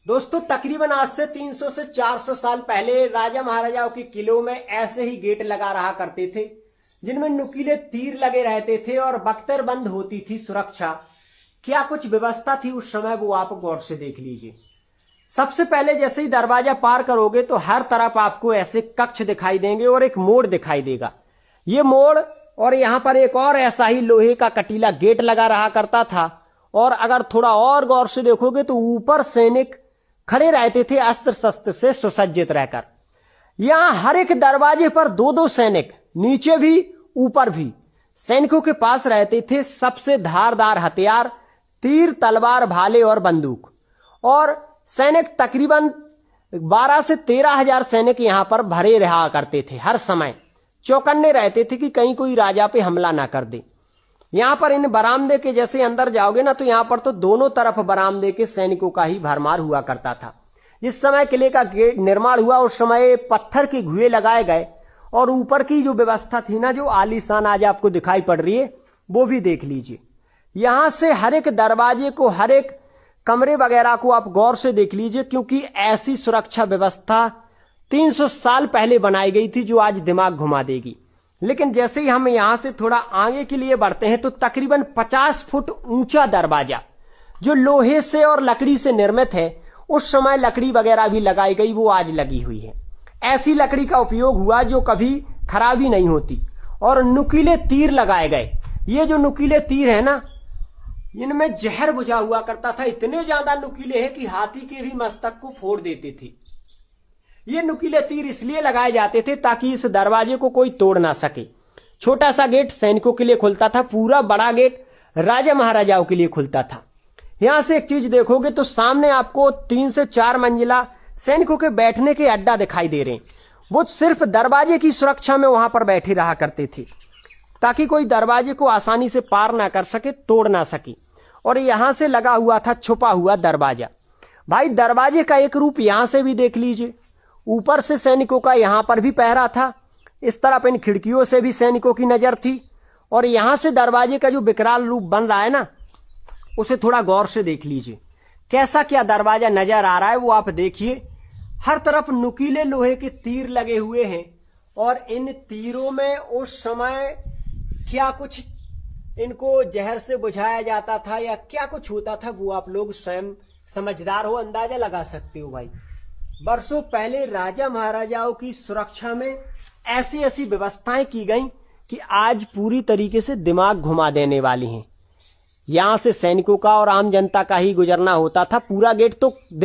दोस्तों तकरीबन आज से 300 से 400 साल पहले राजा महाराजाओं के किलों में ऐसे ही गेट लगा रहा करते थे, जिनमें नुकीले तीर लगे रहते थे और बख्तर बंद होती थी सुरक्षा। क्या कुछ व्यवस्था थी उस समय, वो आप गौर से देख लीजिए। सबसे पहले जैसे ही दरवाजा पार करोगे तो हर तरफ आपको ऐसे कक्ष दिखाई देंगे और एक मोड़ दिखाई देगा। ये मोड़ और यहां पर एक और ऐसा ही लोहे का कटीला गेट लगा रहा करता था। और अगर थोड़ा और गौर से देखोगे तो ऊपर सैनिक खड़े रहते थे अस्त्र शस्त्र से सुसज्जित रहकर। यहां हर एक दरवाजे पर दो दो सैनिक, नीचे भी ऊपर भी, सैनिकों के पास रहते थे सबसे धारदार हथियार, तीर, तलवार, भाले और बंदूक। और सैनिक तकरीबन 12 से 13,000 सैनिक यहां पर भरे रहा करते थे। हर समय चौकन्ने रहते थे कि कहीं कोई राजा पे हमला ना कर दे। यहां पर इन बरामदे के जैसे अंदर जाओगे ना तो यहां पर तो दोनों तरफ बरामदे के सैनिकों का ही भरमार हुआ करता था। जिस समय किले का गेट निर्माण हुआ उस समय पत्थर के घुए लगाए गए और ऊपर की जो व्यवस्था थी ना, जो आलीशान आज आपको दिखाई पड़ रही है, वो भी देख लीजिए। यहां से हर एक दरवाजे को, हर एक कमरे वगैरह को आप गौर से देख लीजिए, क्योंकि ऐसी सुरक्षा व्यवस्था 300 साल पहले बनाई गई थी जो आज दिमाग घुमा देगी। लेकिन जैसे ही हम यहां से थोड़ा आगे के लिए बढ़ते हैं तो तकरीबन 50 फुट ऊंचा दरवाजा जो लोहे से और लकड़ी से निर्मित है, उस समय लकड़ी वगैरह भी लगाई गई, वो आज लगी हुई है। ऐसी लकड़ी का उपयोग हुआ जो कभी खराबी नहीं होती। और नुकीले तीर लगाए गए। ये जो नुकीले तीर है ना, इनमें जहर बुझा हुआ करता था। इतने ज्यादा नुकीले हैं कि हाथी के भी मस्तक को फोड़ देते थे। ये नुकीले तीर इसलिए लगाए जाते थे ताकि इस दरवाजे को कोई तोड़ ना सके। छोटा सा गेट सैनिकों के लिए खुलता था, पूरा बड़ा गेट राजा महाराजाओं के लिए खुलता था। यहां से एक चीज देखोगे तो सामने आपको 3 से 4 मंजिला सैनिकों के बैठने के अड्डा दिखाई दे रहे हैं। वो सिर्फ दरवाजे की सुरक्षा में वहां पर बैठे रहा करते थे ताकि कोई दरवाजे को आसानी से पार ना कर सके, तोड़ ना सके। और यहां से लगा हुआ था छुपा हुआ दरवाजा। भाई दरवाजे का एक रूप यहां से भी देख लीजिए। ऊपर से सैनिकों का यहां पर भी पहरा था, इस तरफ इन खिड़कियों से भी सैनिकों की नजर थी। और यहां से दरवाजे का जो विकराल रूप बन रहा है ना, उसे थोड़ा गौर से देख लीजिए। कैसा क्या दरवाजा नजर आ रहा है वो आप देखिए। हर तरफ नुकीले लोहे के तीर लगे हुए हैं और इन तीरों में उस समय क्या कुछ इनको जहर से बुझाया जाता था या क्या कुछ होता था, वो आप लोग स्वयं समझदार हो, अंदाजा लगा सकते हो। भाई बरसों पहले राजा महाराजाओं की सुरक्षा में ऐसी ऐसी व्यवस्थाएं की गई कि आज पूरी तरीके से दिमाग घुमा देने वाली हैं। यहां से सैनिकों का और आम जनता का ही गुजरना होता था। पूरा गेट तो